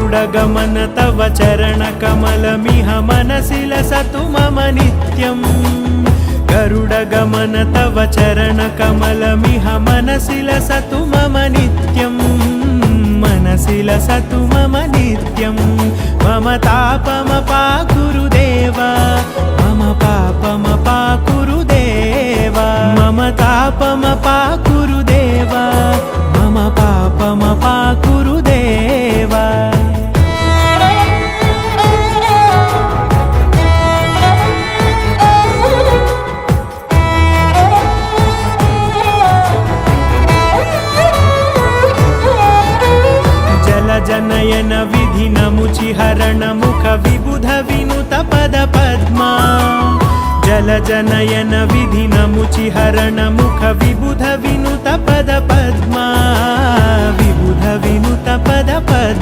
गरुडगमन तव चरणकमलमिह मनसि लसतु मम नित्यम् गरुडगमन तव चरणकमलमिह मनसि लसतु मम नित्यम् मनसि लसतु मम नित्यम् मम तापमपाकुरुदेव मम पापमपाकुरुदेव मम तापमपाकुरुदेव मम पापमपाकुरुदेव जनयन विधिनमुचिहरण मुख विबुध विनुत पद पद्मा जलजनयन विधिनमुचिहरण मुख विबुध विनुत पद पद्मा विबुध विनुत पद पद्मा।